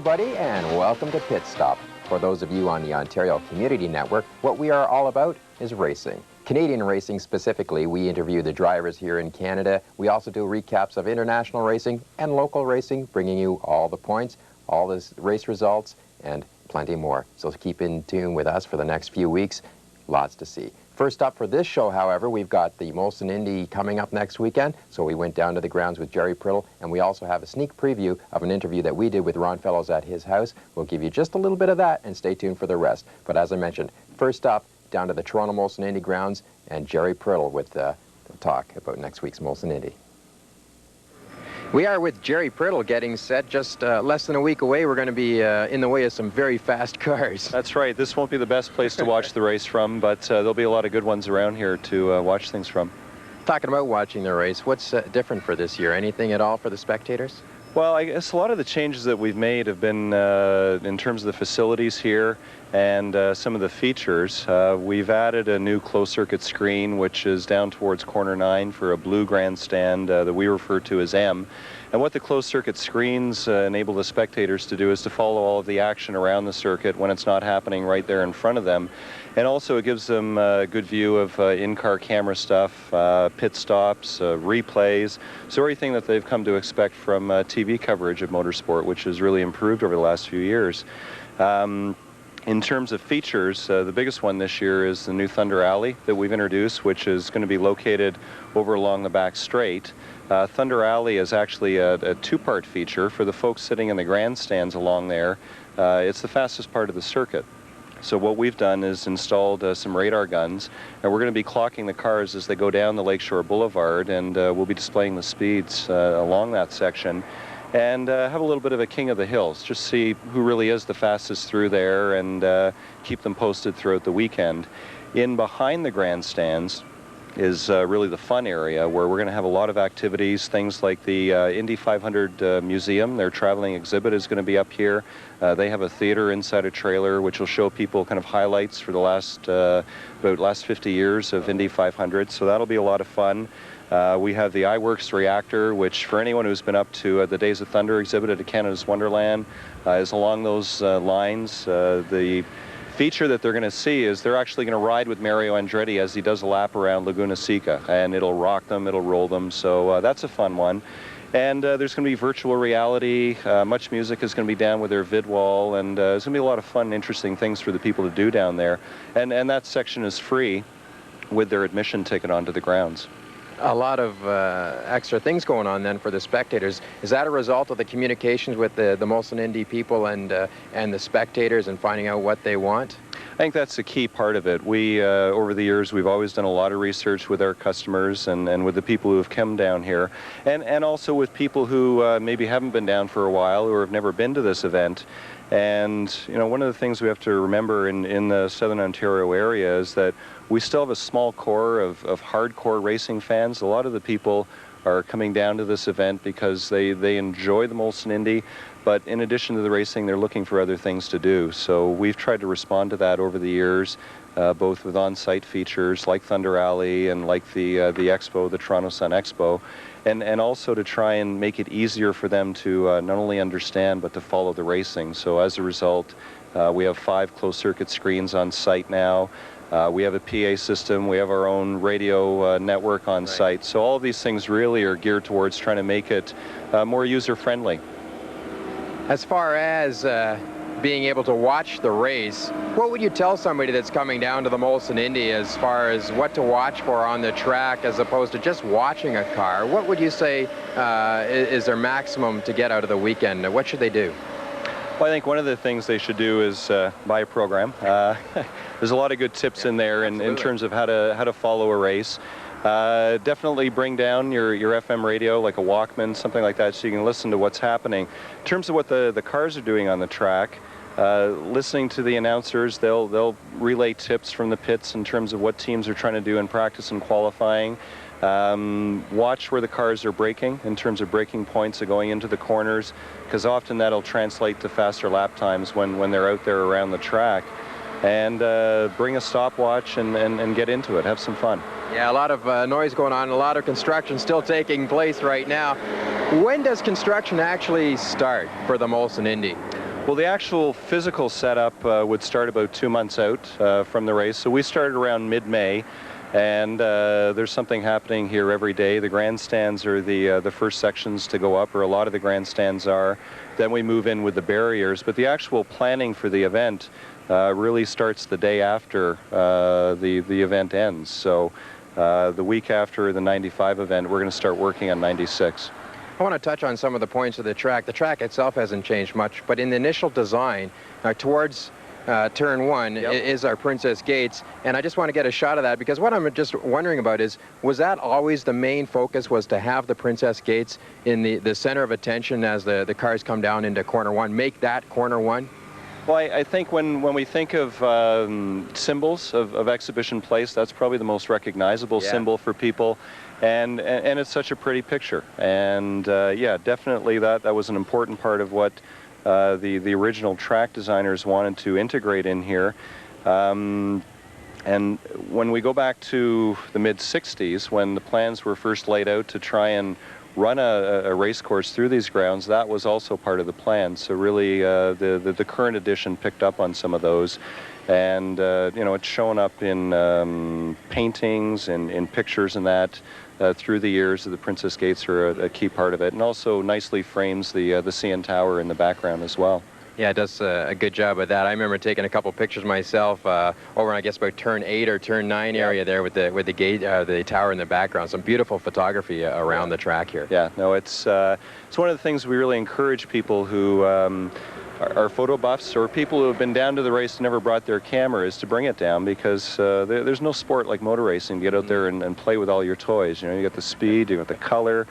everybody, and welcome to Pit Stop. For those of you on the Ontario Community Network, what we are all about is racing. Canadian racing specifically. We interview the drivers here in Canada. We also do recaps of international racing and local racing, bringing you all the points, all the race results, and plenty more. So keep in tune with us for the next few weeks. Lots to see. First up for this show, however, we've got the Molson Indy coming up next weekend, so we went down to the grounds with Jerry Priddle, and we also have a sneak preview of an interview that we did with Ron Fellows at his house. We'll give you just a little bit of that, and stay tuned for the rest. But as I mentioned, first up, down to the Toronto Molson Indy grounds, and Jerry Priddle with the talk about next week's Molson Indy. We are with Jerry Priddle getting set just less than a week away. We're going to be in the way of some very fast cars. That's right. This won't be the best place to watch the race from, but there'll be a lot of good ones around here to watch things from. Talking about watching the race, what's different for this year? Anything at all for the spectators? Well, I guess a lot of the changes that we've made have been in terms of the facilities here and some of the features. We've added a new closed-circuit screen, which is down towards corner 9 for a blue grandstand that we refer to as M. And what the closed-circuit screens enable the spectators to do is to follow all of the action around the circuit when it's not happening right there in front of them. And also it gives them a good view of in-car camera stuff, pit stops, replays, so everything that they've come to expect from TV coverage of motorsport, which has really improved over the last few years. In terms of features, the biggest one this year is the new Thunder Alley that we've introduced, which is going to be located over along the back straight. Thunder Alley is actually a two-part feature for the folks sitting in the grandstands along there. It's the fastest part of the circuit. So what we've done is installed some radar guns, and we're going to be clocking the cars as they go down the Lakeshore Boulevard, and we'll be displaying the speeds along that section. And have a little bit of a king of the hills, just see who really is the fastest through there and keep them posted throughout the weekend. In behind the grandstands is really the fun area where we're going to have a lot of activities, things like the Indy 500 Museum. Their traveling exhibit is going to be up here. They have a theater inside a trailer which will show people kind of highlights for the last 50 years of Indy 500, so that'll be a lot of fun. We have the iWorks reactor, which for anyone who's been up to the Days of Thunder exhibit at Canada's Wonderland is along those lines. The feature that they're going to see is they're actually going to ride with Mario Andretti as he does a lap around Laguna Seca, and it'll rock them, it'll roll them, so that's a fun one. And there's going to be virtual reality, Much Music is going to be down with their vid wall, and there's going to be a lot of fun, interesting things for the people to do down there. And that section is free with their admission ticket onto the grounds. A lot of extra things going on then for the spectators. Is that a result of the communications with the Molson Indy people and the spectators and finding out what they want? I think that's a key part of it. We, over the years, we've always done a lot of research with our customers and with the people who have come down here, and also with people who maybe haven't been down for a while or have never been to this event. And, you know, one of the things we have to remember in the Southern Ontario area is that we still have a small core of hardcore racing fans. A lot of the people are coming down to this event because they enjoy the Molson Indy, but in addition to the racing, they're looking for other things to do. So we've tried to respond to that over the years, both with on-site features like Thunder Alley and like the Expo, the Toronto Sun Expo, and also to try and make it easier for them to not only understand but to follow the racing. So as a result, we have 5 closed-circuit screens on site now. We have a PA system, we have our own radio network on site. So all of these things really are geared towards trying to make it more user-friendly. As far as being able to watch the race, what would you tell somebody that's coming down to the Molson Indy as far as what to watch for on the track as opposed to just watching a car? What would you say is their maximum to get out of the weekend? What should they do? Well, I think one of the things they should do is buy a program. There's a lot of good tips in there in terms of how to follow a race. Definitely bring down your FM radio, like a Walkman, something like that, so you can listen to what's happening. In terms of what the cars are doing on the track, listening to the announcers, they'll relay tips from the pits in terms of what teams are trying to do in practice and qualifying. Watch where the cars are braking in terms of braking points of going into the corners, because often that'll translate to faster lap times when they're out there around the track. And bring a stopwatch and get into it, have some fun. Yeah, a lot of noise going on, a lot of construction still taking place right now. When does construction actually start for the Molson Indy? Well, the actual physical setup would start about 2 months out from the race. So we started around mid-May, and there's something happening here every day. The grandstands are the first sections to go up, or a lot of the grandstands are. Then we move in with the barriers, but the actual planning for the event really starts the day after the event ends. So the week after the 95 event, we're going to start working on 96. I want to touch on some of the points of the track. The track itself hasn't changed much, but in the initial design, towards turn 1 is our Princess Gates, and I just want to get a shot of that, because what I'm just wondering about is, was that always the main focus, was to have the Princess Gates in the center of attention as the cars come down into corner 1, make that corner 1? Well, I think when we think of symbols of Exhibition Place, that's probably the most recognizable symbol for people, and it's such a pretty picture. And yeah, definitely that was an important part of what the original track designers wanted to integrate in here. And when we go back to the mid-60s, when the plans were first laid out to try and run a race course through these grounds, that was also part of the plan. So really the current edition picked up on some of those, and you know, it's shown up in paintings and in pictures and that through the years. The Princess Gates are a key part of it, and also nicely frames the CN Tower in the background as well. Yeah, it does a good job of that. I remember taking a couple pictures myself over, I guess, about turn 8 or turn 9 area there with the gate, the tower in the background. Some beautiful photography around the track here. Yeah, no, it's one of the things we really encourage people who are photo buffs, or people who have been down to the race and never brought their camera, is to bring it down, because there's no sport like motor racing. Get out there and play with all your toys. You know, you got the speed, you got the color.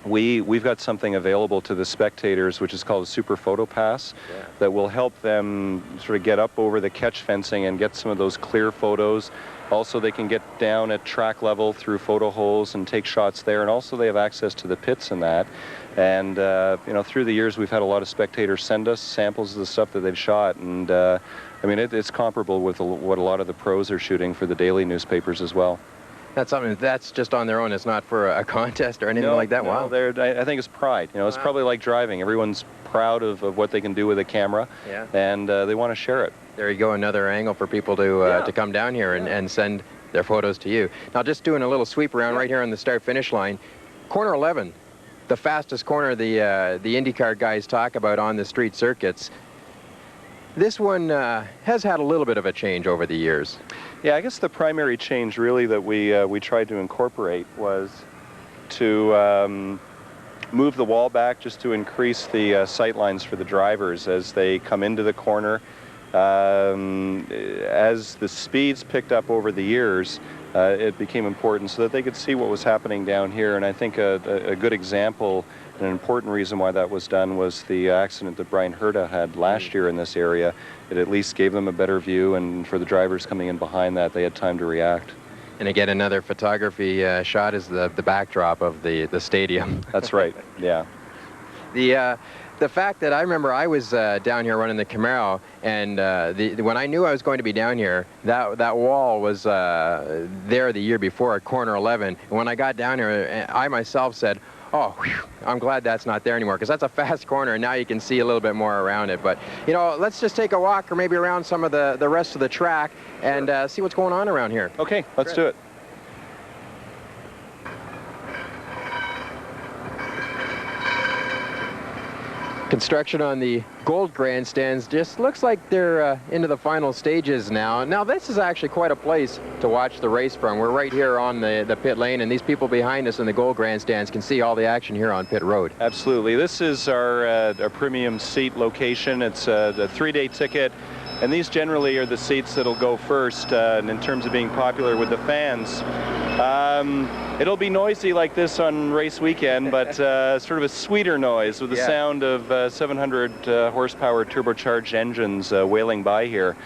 We've got something available to the spectators which is called a Super Photo Pass that will help them sort of get up over the catch fencing and get some of those clear photos. Also, they can get down at track level through photo holes and take shots there, and also they have access to the pits and that. And you know, through the years we've had a lot of spectators send us samples of the stuff that they've shot, and I mean, it's comparable with what a lot of the pros are shooting for the daily newspapers as well. That's something that's just on their own. It's not for a contest or anything like that. No, wow. I think it's pride. You know, it's probably like driving. Everyone's proud of what they can do with a camera, and they want to share it. There you go, another angle for people to come down here and send their photos to you. Now, just doing a little sweep around right here on the start-finish line. Corner 11, the fastest corner the IndyCar guys talk about on the street circuits. This one has had a little bit of a change over the years. Yeah, I guess the primary change really that we tried to incorporate was to move the wall back, just to increase the sight lines for the drivers as they come into the corner. As the speeds picked up over the years, it became important so that they could see what was happening down here. And I think a good example, an important reason why that was done, was the accident that Brian Herta had last year in this area. It at least gave them a better view, and for the drivers coming in behind that, they had time to react. And again, another photography shot is the backdrop of the stadium. That's right, yeah. The fact that I remember I was down here running the Camaro, and when I knew I was going to be down here, that wall was there the year before at corner 11. And when I got down here, I myself said, oh, whew, I'm glad that's not there anymore, because that's a fast corner, and now you can see a little bit more around it. But, you know, let's just take a walk, or maybe around some of the rest of the track, and see what's going on around here. Okay, let's do it. Construction on the gold grandstands just looks like they're into the final stages now. Now, this is actually quite a place to watch the race from. We're right here on the pit lane, and these people behind us in the gold grandstands can see all the action here on pit road. Absolutely. This is our premium seat location. It's a 3-day ticket, and these generally are the seats that'll go first and in terms of being popular with the fans. It'll be noisy like this on race weekend, but sort of a sweeter noise with the sound of 700 horsepower turbocharged engines wailing by here.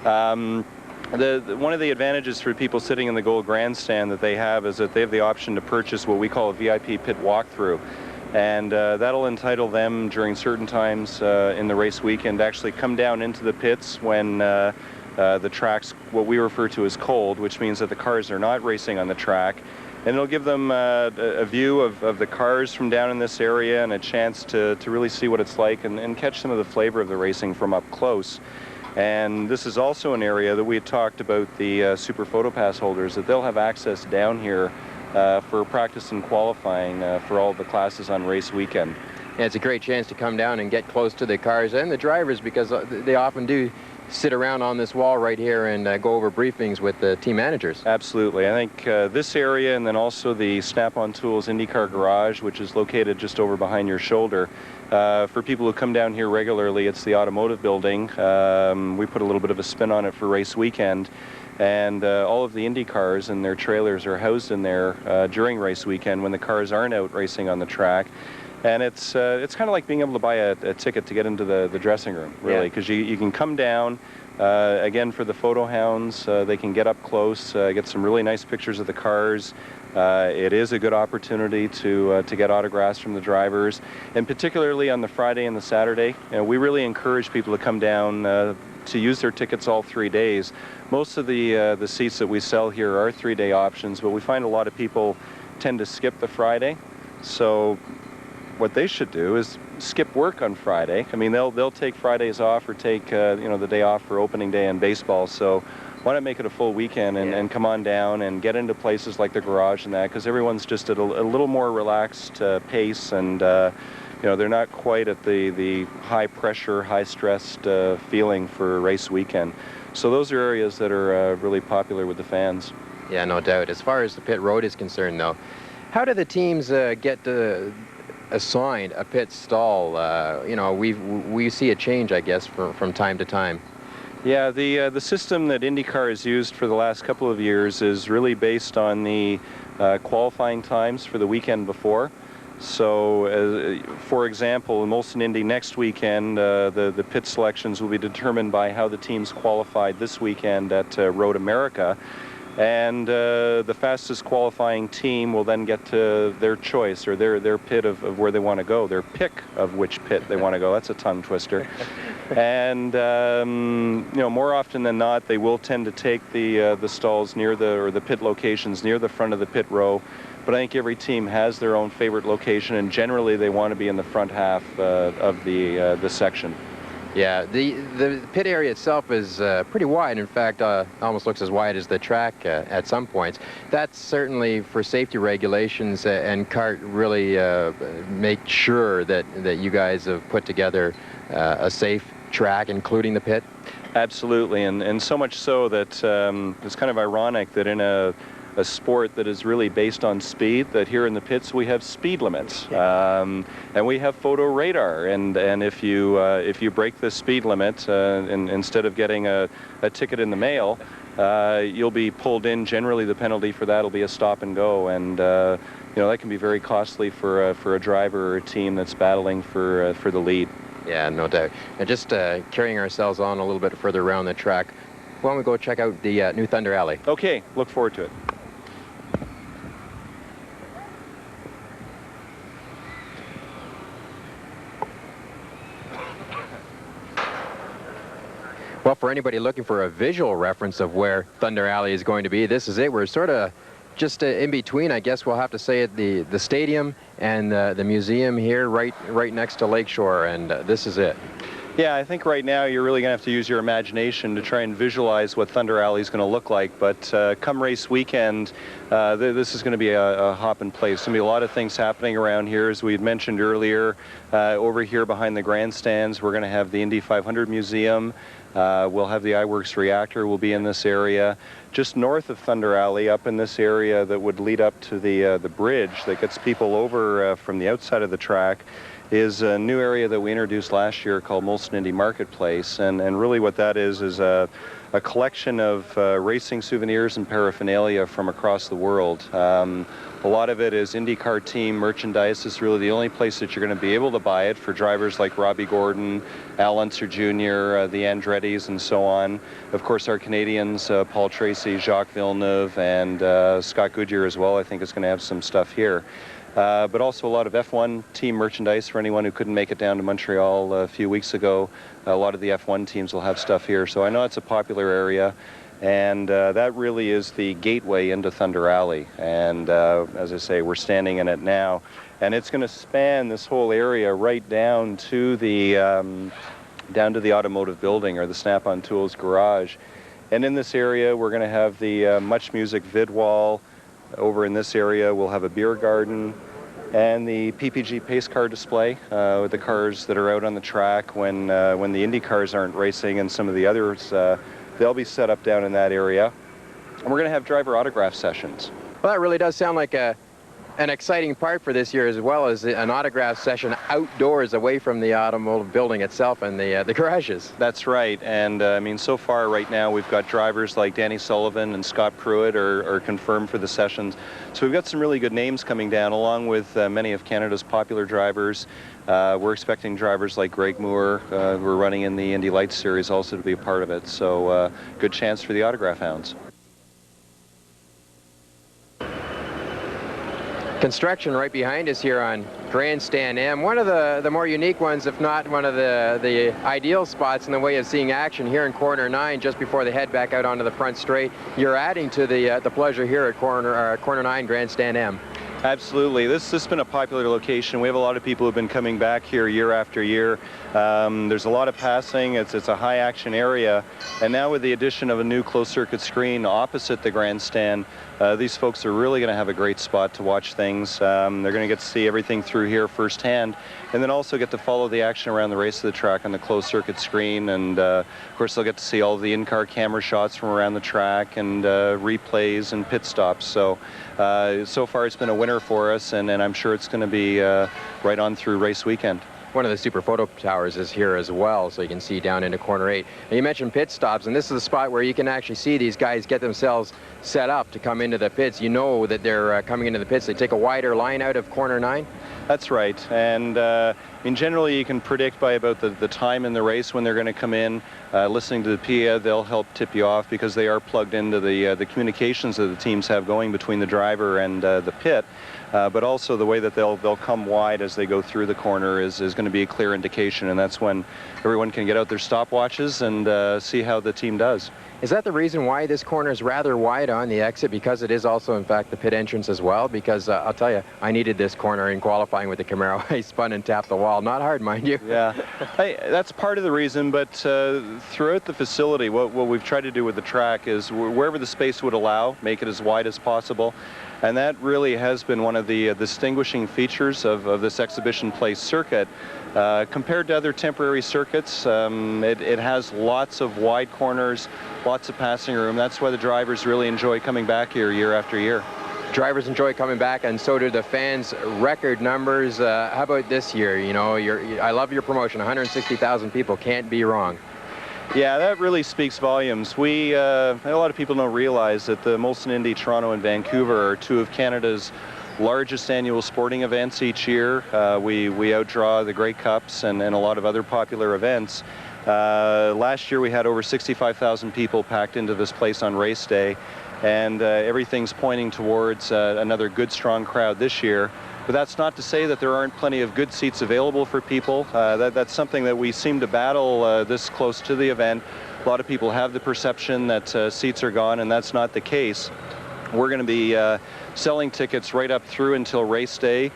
One of the advantages for people sitting in the gold grandstand that they have is that they have the option to purchase what we call a VIP pit walkthrough. And that'll entitle them during certain times in the race weekend to actually come down into the pits when the track's what we refer to as cold, which means that the cars are not racing on the track, And it'll give them a view of the cars from down in this area and a chance to really see what it's like and catch some of the flavor of the racing from up close. And this is also an area that we had talked about the Super Photo Pass holders, that they'll have access down here for practice and qualifying for all the classes on race weekend. Yeah, it's a great chance to come down and get close to the cars and the drivers, because they often do sit around on this wall right here and go over briefings with the team managers. Absolutely. I think this area, and then also the Snap-on Tools IndyCar Garage, which is located just over behind your shoulder. For people who come down here regularly, it's the automotive building. We put a little bit of a spin on it for race weekend. And all of the Indy cars and their trailers are housed in there during race weekend when the cars aren't out racing on the track. And it's kind of like being able to buy a ticket to get into the dressing room, really, because you can come down, again, for the photo hounds, they can get up close, get some really nice pictures of the cars. It is a good opportunity to get autographs from the drivers, and particularly on the Friday and the Saturday. We really encourage people to come down to use their tickets all 3 days. Most of the seats that we sell here are 3-day options, but we find a lot of people tend to skip the Friday. So what they should do is skip work on Friday. I mean, they'll take Fridays off or take the day off for opening day in baseball. So why not make it a full weekend and come on down and get into places like the garage and that, because everyone's just at a little more relaxed pace, and they're not quite at the high pressure, high stressed feeling for race weekend. So those are areas that are really popular with the fans. Yeah, no doubt. As far as the pit road is concerned, though, how do the teams get assigned a pit stall? We see a change, I guess, from time to time. Yeah, the system that IndyCar has used for the last couple of years is really based on the qualifying times for the weekend before. So, for example, in Molson Indy next weekend, the pit selections will be determined by how the teams qualified this weekend at Road America. And the fastest qualifying team will then get to their choice, or their pit of where they want to go, their pick of which pit they want to go. That's a tongue twister. And more often than not, they will tend to take the stalls near the pit locations near the front of the pit row. But I think every team has their own favorite location, and generally they want to be in the front half of the section. Yeah, the pit area itself is pretty wide. In fact, almost looks as wide as the track at some points. That's certainly for safety regulations, and CART really make sure that you guys have put together a safe track, including the pit. Absolutely, and so much so that it's kind of ironic that in a sport that is really based on speed, that here in the pits we have speed limits, and we have photo radar, and if you break the speed limit and instead of getting a ticket in the mail, you'll be pulled in. Generally the penalty for that will be a stop and go, and that can be very costly for a driver or a team that's battling for the lead. Yeah, no doubt. And just carrying ourselves on a little bit further around the track, why don't we go check out the new Thunder Alley? Okay, look forward to it. Well, for anybody looking for a visual reference of where Thunder Alley is going to be, this is it. We're sort of just in between, I guess we'll have to say it, the stadium and the museum here right next to Lakeshore, and this is it. Yeah, I think right now you're really going to have to use your imagination to try and visualize what Thunder Alley is going to look like. But come race weekend, this is going to be a hop in place. There's going to be a lot of things happening around here. As we had mentioned earlier, over here behind the grandstands, we're going to have the Indy 500 Museum. We'll have the iWorks reactor will be in this area. Just north of Thunder Alley, up in this area that would lead up to the bridge that gets people over from the outside of the track, is a new area that we introduced last year called Molson Indy Marketplace. And really what that is a collection of racing souvenirs and paraphernalia from across the world. A lot of it is IndyCar team merchandise. It's really the only place that you're going to be able to buy it for drivers like Robbie Gordon, Al Unser Jr., the Andrettis, and so on. Of course, our Canadians, Paul Tracy, Jacques Villeneuve, and Scott Goodyear as well, I think is going to have some stuff here. But also a lot of F1 team merchandise for anyone who couldn't make it down to Montreal a few weeks ago. A lot of the F1 teams will have stuff here. So I know it's a popular area. And that really is the gateway into Thunder Alley. And as I say, we're standing in it now. And it's going to span this whole area right down to the automotive building, or the Snap-on Tools garage. And in this area, we're going to have the Much Music vid wall. Over in this area, we'll have a beer garden and the PPG pace car display with the cars that are out on the track when the Indy cars aren't racing, and some of the others. They'll be set up down in that area. And we're going to have driver autograph sessions. Well, that really does sound like an exciting part for this year, as well as an autograph session outdoors away from the automotive building itself and the garages. That's right. And I mean, so far right now we've got drivers like Danny Sullivan and Scott Pruitt are confirmed for the sessions. So we've got some really good names coming down, along with many of Canada's popular drivers. We're expecting drivers like Greg Moore, who are running in the Indy Lights series, also to be a part of it. So good chance for the autograph hounds. Construction right behind us here on Grandstand M. One of the more unique ones, if not one of the ideal spots in the way of seeing action here in corner 9, just before they head back out onto the front straight. You're adding to the pleasure here at corner 9 Grandstand M. Absolutely. This has been a popular location. We have a lot of people who've been coming back here year after year. There's a lot of passing. It's a high action area. And now with the addition of a new closed circuit screen opposite the grandstand, these folks are really going to have a great spot to watch things. They're going to get to see everything through here firsthand, and then also get to follow the action around the race of the track on the closed circuit screen. And of course they'll get to see all the in-car camera shots from around the track, and replays and pit stops. So so far it's been a winner for us, and I'm sure it's going to be right on through race weekend. One of the super photo towers is here as well, so you can see down into corner 8. And you mentioned pit stops, and this is the spot where you can actually see these guys get themselves set up to come into the pits. You know that they're coming into the pits. They take a wider line out of corner 9. That's right. And I mean, generally you can predict by about the time in the race when they're going to come in. Listening to the PA, they'll help tip you off, because they are plugged into the communications that the teams have going between the driver and the pit. But also the way that they'll come wide as they go through the corner is going to be a clear indication, and that's when everyone can get out their stopwatches and see how the team does. Is that the reason why this corner is rather wide on the exit, because it is also in fact the pit entrance as well? Because I'll tell you, I needed this corner in qualifying with the Camaro. I spun and tapped the wall. Not hard, mind you. Yeah, that's part of the reason, but throughout the facility, what we've tried to do with the track is wherever the space would allow, make it as wide as possible. And that really has been one of the distinguishing features of this exhibition place circuit. Compared to other temporary circuits, it has lots of wide corners, lots of passing room. That's why the drivers really enjoy coming back here year after year. Drivers enjoy coming back, and so do the fans. Record numbers. How about this year? You know, I love your promotion. 160,000 people, can't be wrong. Yeah, that really speaks volumes. A lot of people don't realize that the Molson, Indy, Toronto, and Vancouver are two of Canada's largest annual sporting events each year. We outdraw the Grey Cups and a lot of other popular events. Last year we had over 65,000 people packed into this place on race day, and everything's pointing towards another good, strong crowd this year. But that's not to say that there aren't plenty of good seats available for people. That's something that we seem to battle this close to the event. A lot of people have the perception that seats are gone, and that's not the case. We're going to be selling tickets right up through until race day.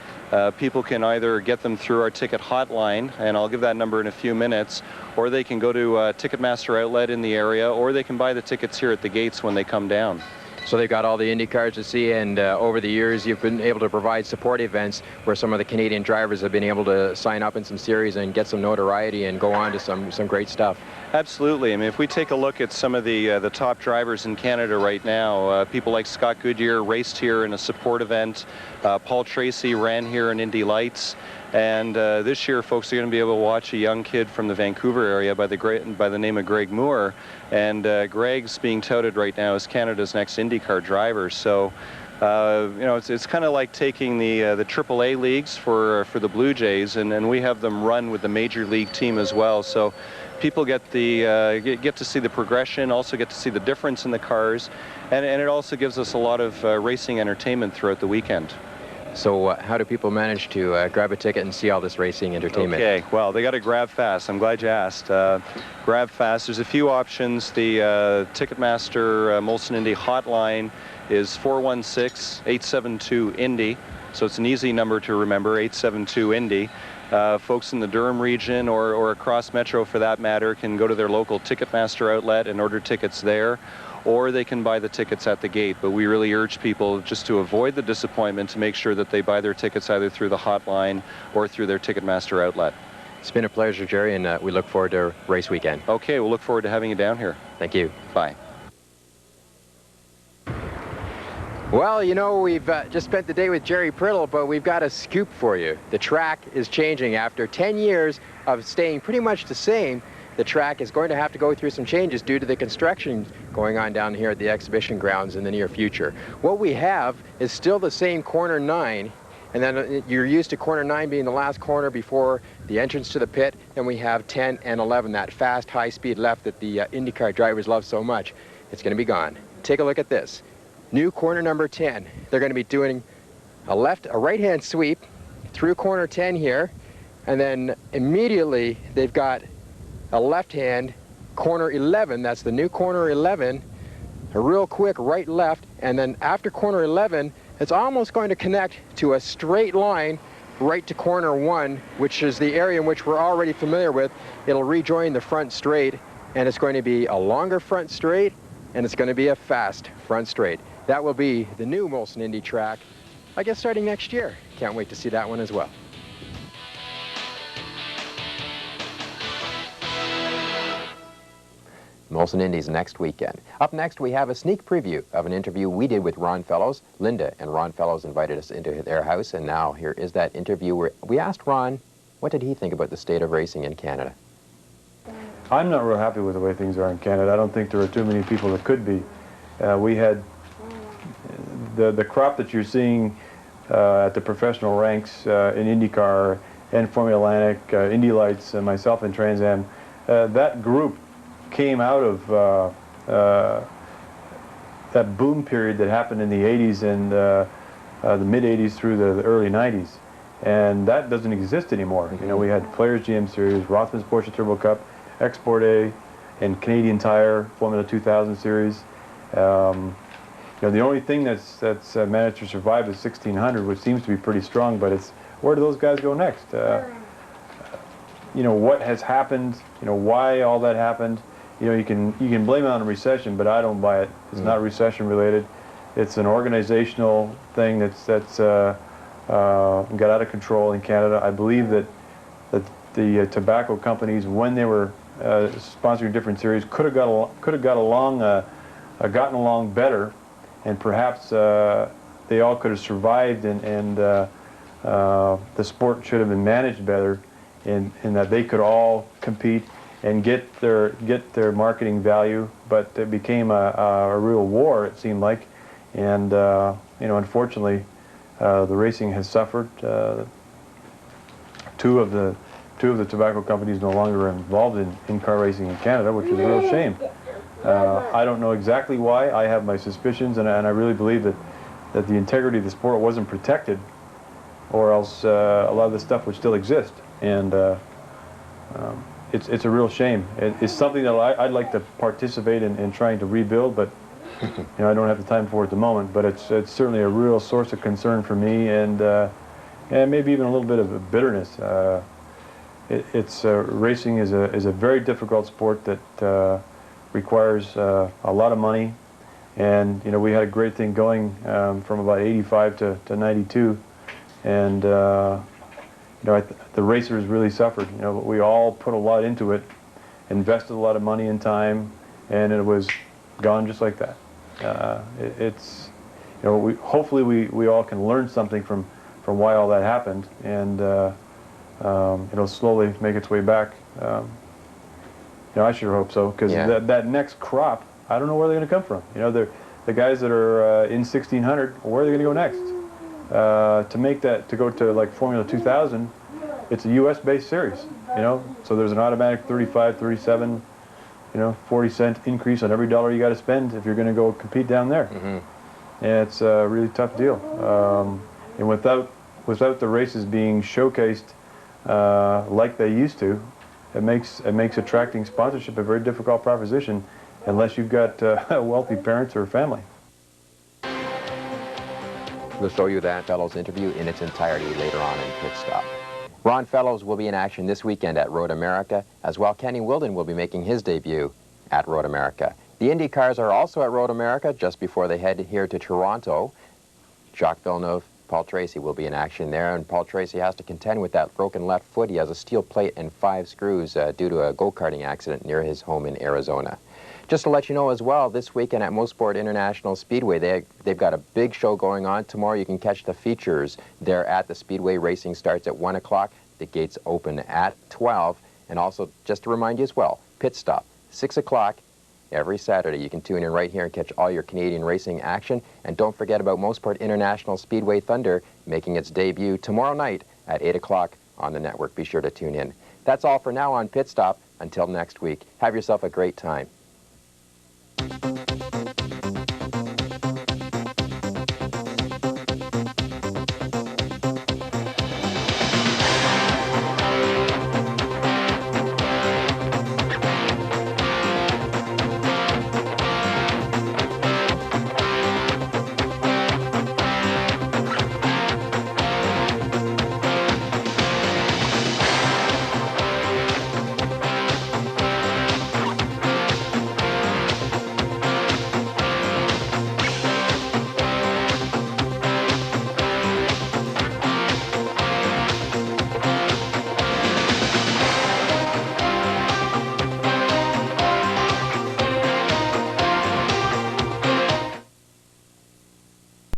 People can either get them through our ticket hotline, and I'll give that number in a few minutes, or they can go to Ticketmaster outlet in the area, or they can buy the tickets here at the gates when they come down. So they've got all the Indy cars to see, and over the years you've been able to provide support events where some of the Canadian drivers have been able to sign up in some series and get some notoriety and go on to some great stuff. Absolutely. I mean, if we take a look at some of the top drivers in Canada right now, people like Scott Goodyear raced here in a support event. Paul Tracy ran here in Indy Lights. And this year, folks are going to be able to watch a young kid from the Vancouver area by the name of Greg Moore. And Greg's being touted right now as Canada's next IndyCar driver. So, you know, it's kind of like taking the AAA leagues for the Blue Jays, and we have them run with the Major League team as well. So, people get to see the progression, also get to see the difference in the cars, and it also gives us a lot of racing entertainment throughout the weekend. So how do people manage to grab a ticket and see all this racing entertainment? Okay, well, they got to grab fast. I'm glad you asked. Grab fast. There's a few options. The Ticketmaster Molson Indy hotline is 416-872-INDY. So it's an easy number to remember, 872-INDY. Folks in the Durham region or across Metro, for that matter, can go to their local Ticketmaster outlet and order tickets there, or they can buy the tickets at the gate. But we really urge people just to avoid the disappointment to make sure that they buy their tickets either through the hotline or through their Ticketmaster outlet. It's been a pleasure, Jerry, and we look forward to race weekend. Okay, we'll look forward to having you down here. Thank you. Bye. Well, you know, we've just spent the day with Jerry Priddle, but we've got a scoop for you. The track is changing. After 10 years of staying pretty much the same, the track is going to have to go through some changes due to the construction going on down here at the exhibition grounds in the near future. What we have is still the same corner 9, and then you're used to corner 9 being the last corner before the entrance to the pit. Then we have 10 and 11, that fast, high-speed left that the IndyCar drivers love so much. It's going to be gone. Take a look at this. New corner number 10. They're going to be doing a right-hand sweep through corner 10 here, and then immediately they've got a left-hand corner 11. That's the new corner 11. A real quick right-left, and then after corner 11, it's almost going to connect to a straight line right to corner 1, which is the area in which we're already familiar with. It'll rejoin the front straight, and it's going to be a longer front straight, and it's going to be a fast front straight. That will be the new Molson Indy track, I guess, starting next year. Can't wait to see that one as well. Molson Indy's next weekend. Up next, we have a sneak preview of an interview we did with Ron Fellows. Linda and Ron Fellows invited us into their house, and now here is that interview where we asked Ron, what did he think about the state of racing in Canada? I'm not real happy with the way things are in Canada. I don't think there are too many people that could be. We had the crop that you're seeing at the professional ranks in IndyCar and Formula Atlantic, Indy Lights, and myself in Trans Am. That group came out of that boom period that happened in the 80s and the mid-80s through the early 90s. And that doesn't exist anymore. You know, we had Players GM Series, Rothman's Porsche Turbo Cup, Export A, and Canadian Tire Formula 2000 Series. You know, the only thing that's managed to survive is 1600, which seems to be pretty strong, but it's where do those guys go next? You know, what has happened, you know, why all that happened. You know, you can blame it on a recession, but I don't buy it. It's not recession related. It's an organizational thing that's got out of control in Canada. I believe that the tobacco companies, when they were sponsoring different series, could have gotten along better, and perhaps they all could have survived, and the sport should have been managed better, in that they could all compete and get their marketing value. But it became a real war, it seemed like, and you know, unfortunately, the racing has suffered. Two of the tobacco companies no longer are involved in car racing in Canada, which is a real shame. I don't know exactly why. I have my suspicions, and I really believe that the integrity of the sport wasn't protected, or else a lot of this stuff would still exist. And it's a real shame. It's something that I'd like to participate in trying to rebuild, but you know, I don't have the time for it at the moment. But it's certainly a real source of concern for me, and maybe even a little bit of bitterness. Racing is a very difficult sport that requires a lot of money, and you know, we had a great thing going from about 85 to 92, and you know, the racers really suffered. You know, we all put a lot into it, invested a lot of money and time, and it was gone just like that. It's, you know, hopefully we all can learn something from why all that happened, and it'll slowly make its way back. You know, I sure hope so, because that next crop, I don't know where they're going to come from. You know, the guys that are in 1600, where are they going to go next? To go to like Formula 2000, it's a U.S.-based series. You know, so there's an automatic 35, 37, you know, 40-cent increase on every dollar you got to spend if you're going to go compete down there. And it's a really tough deal. And without the races being showcased like they used to, it makes attracting sponsorship a very difficult proposition unless you've got wealthy parents or family. We'll show you that Fellows interview in its entirety later on in Pit Stop. Ron Fellows will be in action this weekend at Road America, as well Kenny Wilden will be making his debut at Road America. The Indy cars are also at Road America just before they head here to Toronto. Jacques Villeneuve, Paul Tracy will be in action there, and Paul Tracy has to contend with that broken left foot. He has a steel plate and 5 screws due to a go-karting accident near his home in Arizona. Just to let you know as well, this weekend at Motorsport International Speedway, they've got a big show going on. Tomorrow you can catch the features there at the Speedway. Racing starts at 1 o'clock. The gates open at 12. And also, just to remind you as well, Pit Stop, 6 o'clock every Saturday. You can tune in right here and catch all your Canadian racing action. And don't forget about Motorsport International Speedway Thunder making its debut tomorrow night at 8 o'clock on the network. Be sure to tune in. That's all for now on Pit Stop. Until next week, have yourself a great time.